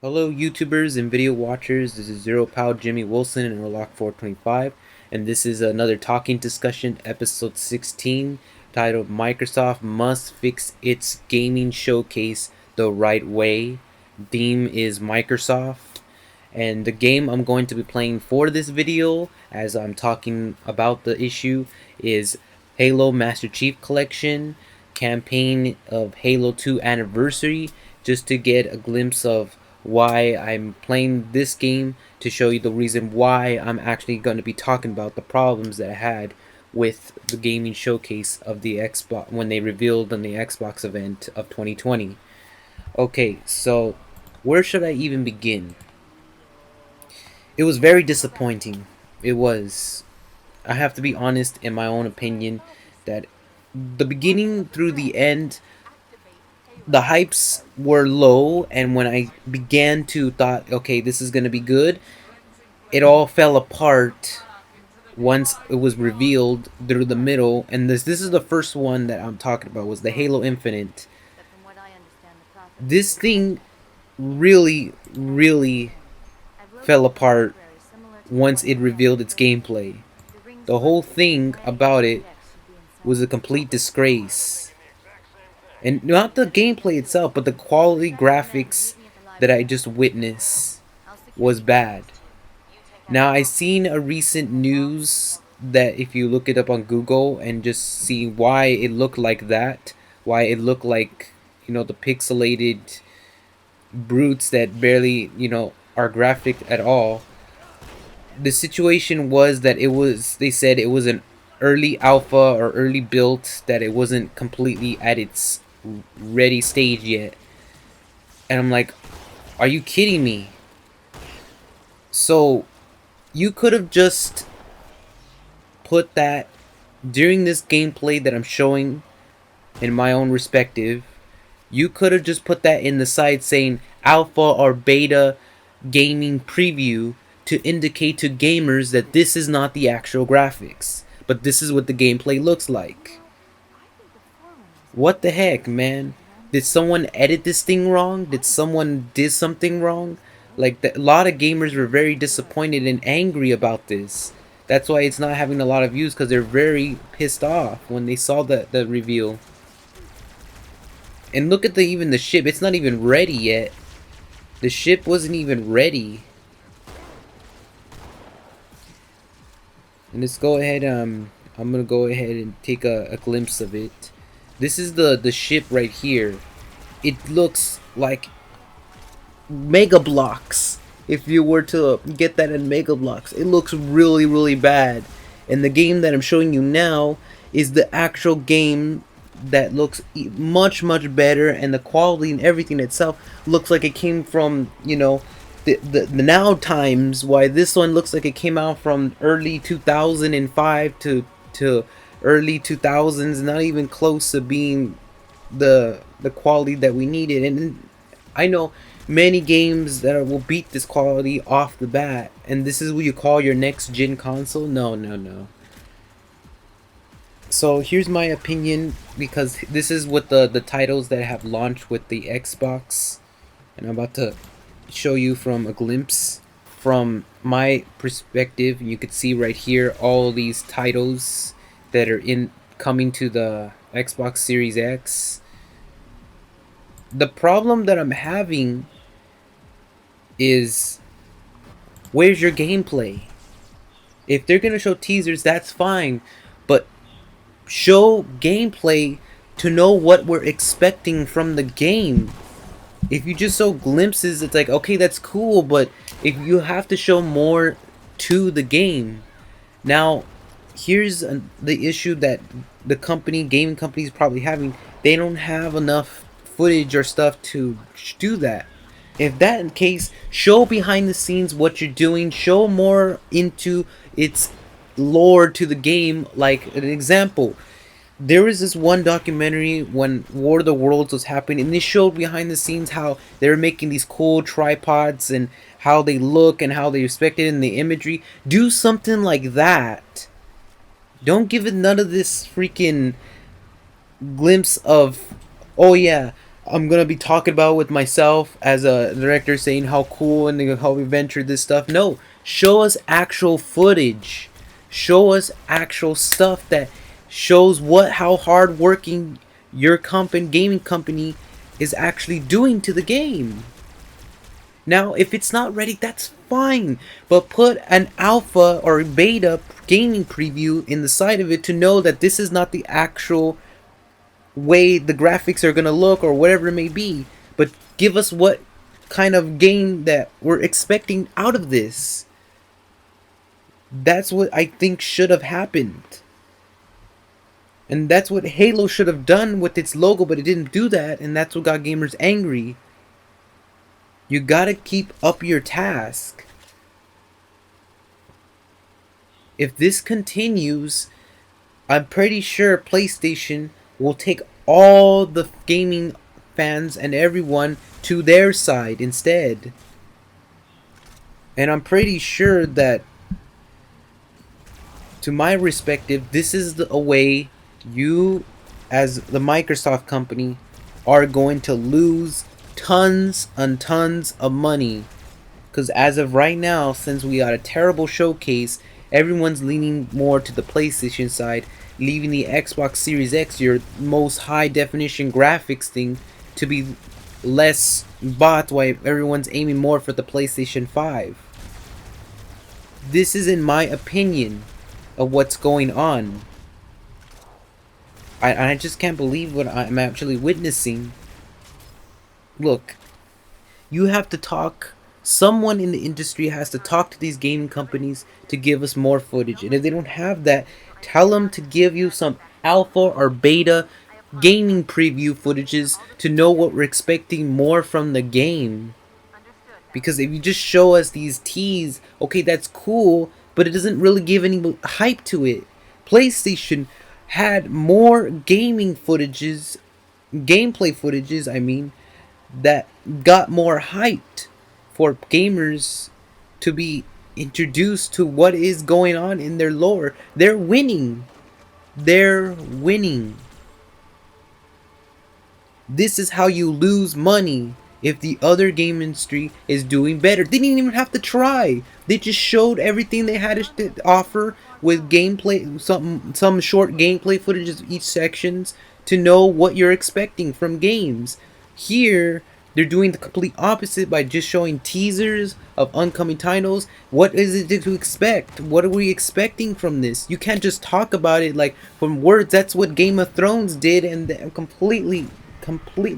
Hello YouTubers and video watchers, this is Zero Pow Jimmy Wilson and Relock 425, and this is another talking discussion, episode 16, titled Microsoft Must Fix Its Gaming Showcase the Right Way. Theme is Microsoft, and the game I'm going to be playing for this video, as I'm talking about the issue, is Halo Master Chief Collection, campaign of Halo 2 Anniversary, just to get a glimpse of why I'm playing this game, to show you the reason why I'm actually going to be talking about the problems that I had with the gaming showcase of the Xbox when they revealed on the Xbox event of 2020. Okay, so where should I even begin? It was very disappointing. It was. I have to be honest, in my own opinion, that the beginning through the end, the hypes were low, and when I began to thought, okay, this is gonna be good, it all fell apart once it was revealed through the middle. And this is the first one that I'm talking about, was the Halo Infinite. This thing really fell apart once it revealed its gameplay. The whole thing about it was a complete disgrace. And not the gameplay itself, but the quality graphics that I just witnessed was bad. Now, I seen a recent news that if you look it up on Google and just see why it looked like that, why it looked like, the pixelated brutes that barely, are graphic at all. The situation was that they said it was an early alpha or early build, that it wasn't completely at its ready stage yet. And I'm like, are you kidding me? So you could have just put that during this gameplay that I'm showing in my own respective. You could have just put that in the side saying alpha or beta gaming preview, to indicate to gamers that this is not the actual graphics, but this is what the gameplay looks like. What the heck, man? Did someone edit this thing wrong? Did someone did something wrong? Like, a lot of gamers were very disappointed and angry about this. That's why it's not having a lot of views, because they're very pissed off when they saw the reveal. And look at even the ship. It's not even ready yet. The ship wasn't even ready. And let's go ahead. I'm gonna go ahead and take a glimpse of it. This is the ship right here. It looks like Mega Blocks. If you were to get that in Mega Blocks, it looks really bad. And the game that I'm showing you now is the actual game that looks much better, and the quality and everything itself looks like it came from, the now times. Why this one looks like it came out from early 2005 to early 2000s, not even close to being the quality that we needed. And I know many games that will beat this quality off the bat, and this is what you call your next gen console. No. So here's my opinion, because this is what the titles that have launched with the Xbox, and I'm about to show you from a glimpse from my perspective. You could see right here all these titles that are coming to the Xbox Series X. The problem that I'm having is, where's your gameplay? If they're gonna show teasers, that's fine, but show gameplay to know what we're expecting from the game. If you just show glimpses, it's like, okay, that's cool, but if you have to show more to the game. Now, here's the issue that the gaming company is probably having. They don't have enough footage or stuff to do that. If that in case, show behind the scenes what you're doing, show more into its lore to the game. Like an example, there was this one documentary when War of the Worlds was happening, and they showed behind the scenes how they were making these cool tripods and how they look and how they respect it in the imagery. Do something like that. Don't give it none of this freaking glimpse of, oh yeah, I'm gonna be talking about with myself as a director, saying how cool and how we ventured this stuff. No, show us actual footage. Show us actual stuff that shows how hard working your gaming company is actually doing to the game. Now, if it's not ready, that's fine, but put an alpha or beta gaming preview in the side of it to know that this is not the actual way the graphics are gonna look or whatever it may be, but give us what kind of game that we're expecting out of this. That's what I think should have happened. And that's what Halo should have done with its logo, but it didn't do that, and that's what got gamers angry. You gotta keep up your task. If this continues, I'm pretty sure PlayStation will take all the gaming fans and everyone to their side instead. And I'm pretty sure that, to my respective, this is a way you, as the Microsoft company, are going to lose tons and tons of money. Because as of right now, since we got a terrible showcase, everyone's leaning more to the PlayStation side, leaving the Xbox Series X, your most high definition graphics thing, to be less bought, while everyone's aiming more for the PlayStation 5. This is in my opinion of what's going on. I just can't believe what I'm actually witnessing. Look, you have to talk. Someone in the industry has to talk to these gaming companies to give us more footage. And if they don't have that, tell them to give you some alpha or beta gaming preview footages to know what we're expecting more from the game. Because if you just show us these teas, okay, that's cool, but it doesn't really give any hype to it. PlayStation had more gameplay footages, I mean, that got more hyped for gamers to be introduced to what is going on in their lore. They're winning. They're winning. This is how you lose money if the other game industry is doing better. They didn't even have to try. They just showed everything they had to offer with gameplay, some short gameplay footage of each sections to know what you're expecting from games. Here, they're doing the complete opposite by just showing teasers of oncoming titles. What is it to expect? What are we expecting from this? You can't just talk about it like from words. That's what Game of Thrones did, and they completely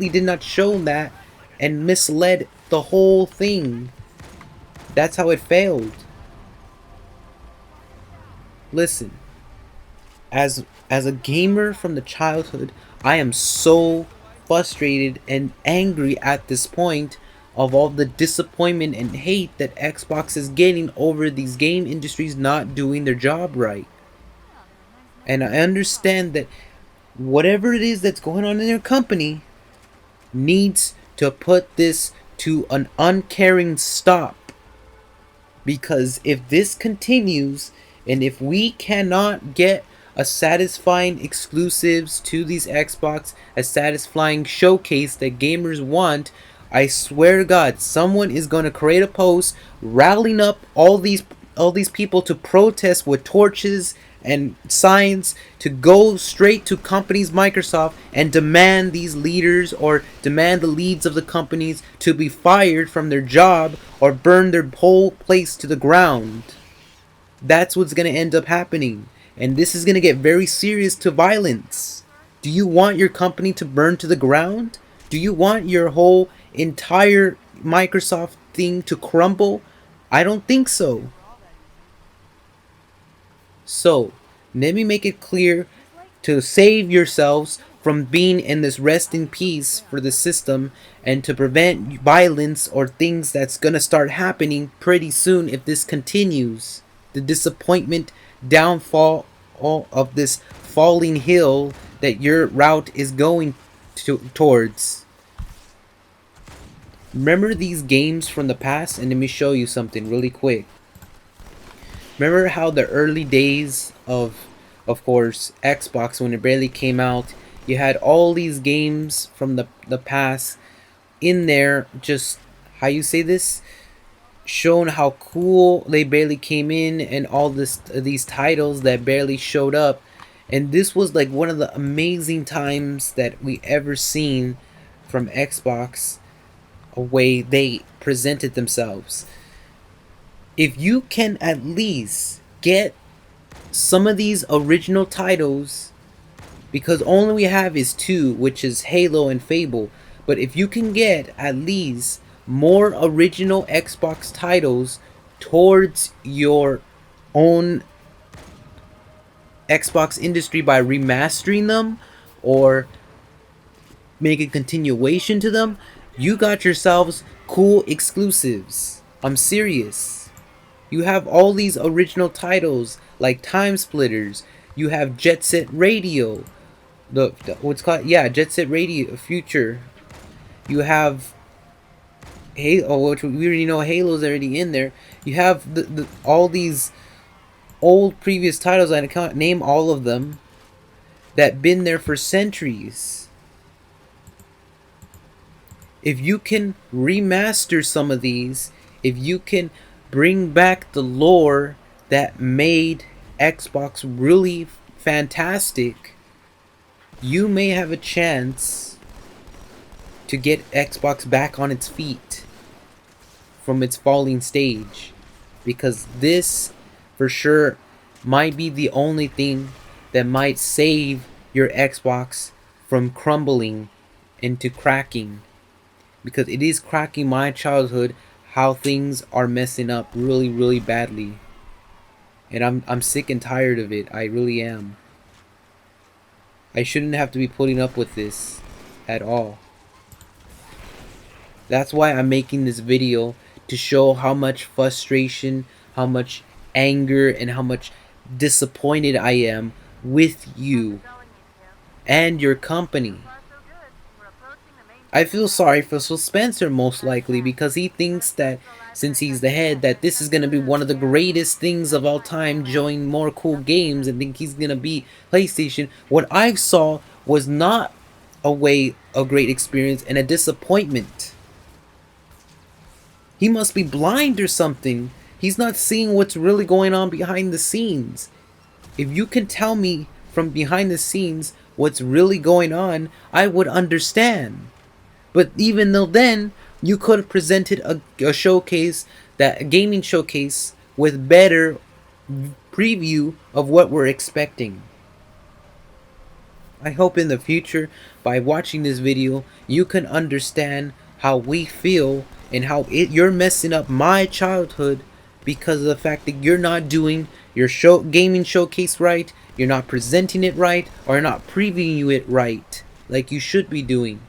did not show that and misled the whole thing. That's how it failed. Listen, as a gamer from the childhood, I am so frustrated and angry at this point of all the disappointment and hate that Xbox is getting over these game industries not doing their job right. And I understand that whatever it is that's going on in their company needs to put this to an uncaring stop. Because if this continues, and if we cannot get a satisfying exclusives to these Xbox, a satisfying showcase that gamers want, I swear to God, someone is going to create a post rallying up all these people to protest with torches and signs to go straight to companies Microsoft and demand these leaders or demand the leads of the companies to be fired from their job or burn their whole place to the ground. That's what's going to end up happening. And this is going to get very serious to violence. Do you want your company to burn to the ground? Do you want your whole entire Microsoft thing to crumble? I don't think so. So, let me make it clear to save yourselves from being in this rest in peace for the system and to prevent violence or things that's going to start happening pretty soon if this continues. The disappointment, downfall of this falling hill that your route is going towards. Remember these games from the past? And let me show you something really quick. Remember how the early days of course, Xbox, when it barely came out, You had all these games from the past in there, just how you say this, shown how cool they barely came in, and all these titles that barely showed up. And this was like one of the amazing times that we ever seen from Xbox, a way they presented themselves. If you can at least get some of these original titles, because only we have is two, which is Halo and Fable, but if you can get at least more original Xbox titles towards your own Xbox industry by remastering them or make a continuation to them, you got yourselves cool exclusives. I'm serious. You have all these original titles like Time Splitters. You have Jet Set Radio, the what's called, yeah, Jet Set Radio Future. You have Halo, which we already know Halo's already in there. You have all these old previous titles, I can't name all of them, that been there for centuries. If you can remaster some of these, if you can bring back the lore that made Xbox really fantastic, you may have a chance to get Xbox back on its feet from its falling stage. Because this, for sure, might be the only thing that might save your Xbox from crumbling into cracking. Because it is cracking my childhood, how things are messing up really, really badly. And I'm sick and tired of it. I really am. I shouldn't have to be putting up with this at all. That's why I'm making this video, to show how much frustration, how much anger, and how much disappointed I am with you and your company. I feel sorry for Phil Spencer, most likely, because he thinks that since he's the head, that this is going to be one of the greatest things of all time, showing more cool games, and think he's going to be PlayStation. What I saw was not a great experience, and a disappointment. He must be blind or something. He's not seeing what's really going on behind the scenes. If you can tell me from behind the scenes what's really going on, I would understand. But even though then, you could have presented a showcase, a gaming showcase, with better preview of what we're expecting. I hope in the future, by watching this video, you can understand how we feel and how you're messing up my childhood because of the fact that you're not doing your gaming showcase right, you're not presenting it right, or you're not previewing it right like you should be doing.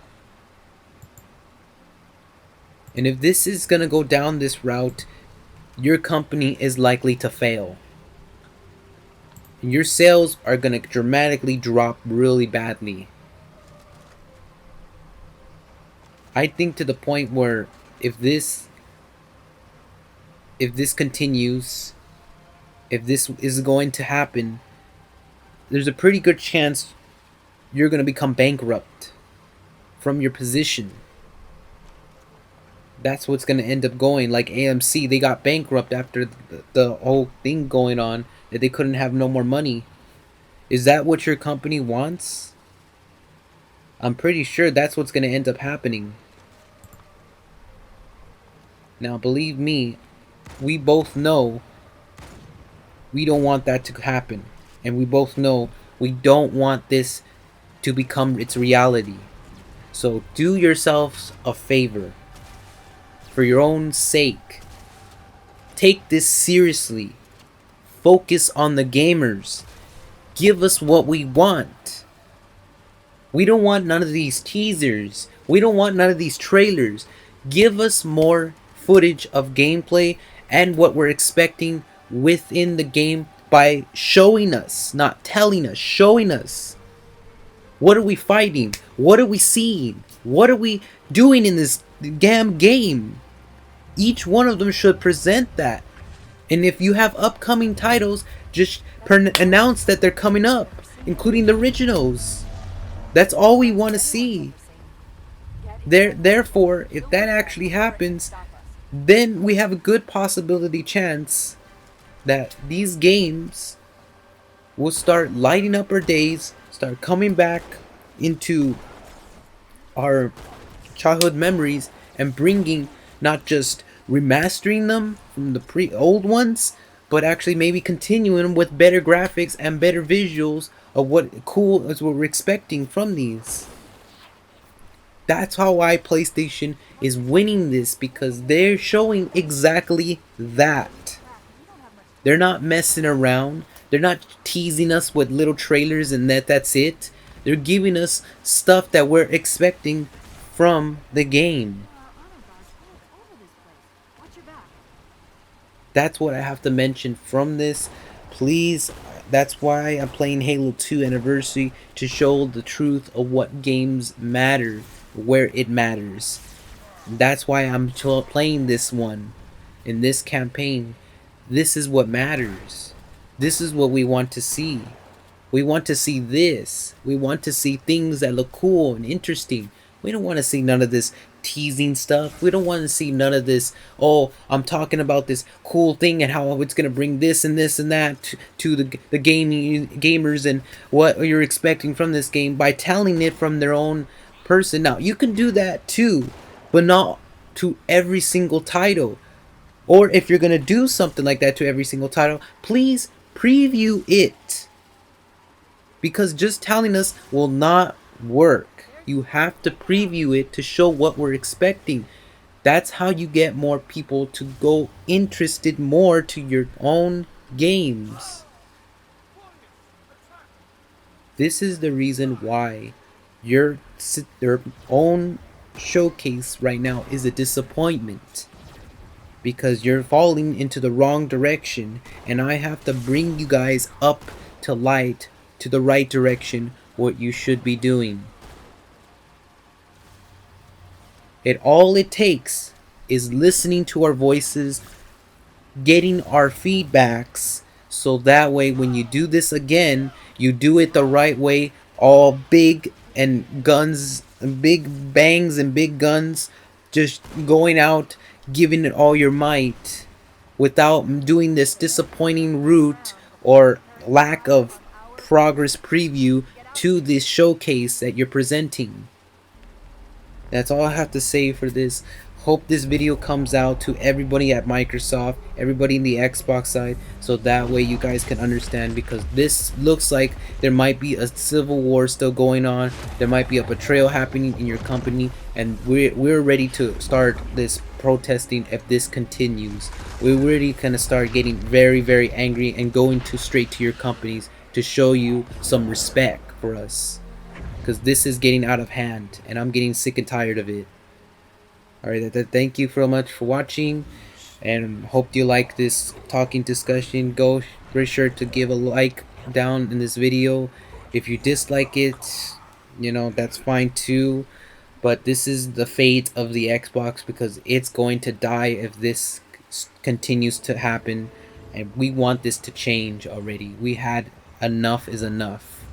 And if this is going to go down this route, your company is likely to fail. And your sales are going to dramatically drop really badly. I think to the point where if this continues, if this is going to happen, there's a pretty good chance you're going to become bankrupt from your position. That's what's going to end up going. Like AMC, they got bankrupt after the whole thing going on, that they couldn't have no more money. Is that what your company wants? I'm pretty sure that's what's going to end up happening. Now, believe me, we both know we don't want that to happen. And we both know we don't want this to become its reality. So do yourselves a favor. For your own sake, take this seriously. Focus on the gamers. Give us what we want. We don't want none of these teasers. We don't want none of these trailers. Give us more footage of gameplay and what we're expecting within the game by showing us, not telling us, showing us. What are we fighting? What are we seeing? What are we doing in this damn game? Each one of them should present that. And if you have upcoming titles, just announce that they're coming up, including the originals. That's all we want to see. Therefore, if that actually happens, then we have a good possibility chance that these games will start lighting up our days, start coming back into our childhood memories, and bringing, not just remastering them from the old ones, but actually maybe continuing with better graphics and better visuals of what cool is what we're expecting from these. That's how why PlayStation is winning this, because they're showing exactly that. They're not messing around. They're not teasing us with little trailers and that's it. They're giving us stuff that we're expecting from the game. That's what I have to mention from this. Please, that's why I'm playing Halo 2 Anniversary, to show the truth of what games matter, where it matters. That's why I'm playing this one in this campaign. This is what matters. This is what we want to see. We want to see this. We want to see things that look cool and interesting. We don't want to see none of this teasing stuff. We don't want to see none of this, oh, I'm talking about this cool thing and how it's going to bring this and this and that to the gamers and what you're expecting from this game by telling it from their own person. Now, you can do that too, but not to every single title. Or if you're going to do something like that to every single title, please preview it. Because just telling us will not work. You have to preview it to show what we're expecting. That's how you get more people to go interested more to your own games. This is the reason why your own showcase right now is a disappointment. Because you're falling into the wrong direction, and I have to bring you guys up to light, to the right direction, what you should be doing. All it takes is listening to our voices, getting our feedbacks, so that way when you do this again, you do it the right way, all big and guns, big bangs and big guns, just going out, giving it all your might, without doing this disappointing route or lack of progress preview to this showcase that you're presenting. That's all I have to say for this. Hope this video comes out to everybody at Microsoft, everybody in the Xbox side, so that way you guys can understand, because this looks like there might be a civil war still going on. There might be a betrayal happening in your company, and we're ready to start this protesting if this continues. We're really gonna start getting very, very angry and going straight to your companies to show you some respect for us, because this is getting out of hand and I'm getting sick and tired of it. Alright, thank you so much for watching, and hope you like this talking discussion. Go be sure to give a like down in this video. If you dislike it, that's fine too, but this is the fate of the Xbox, because it's going to die if this continues to happen, and we want this to change already. We had enough is enough.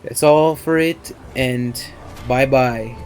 That's all for it, and bye bye.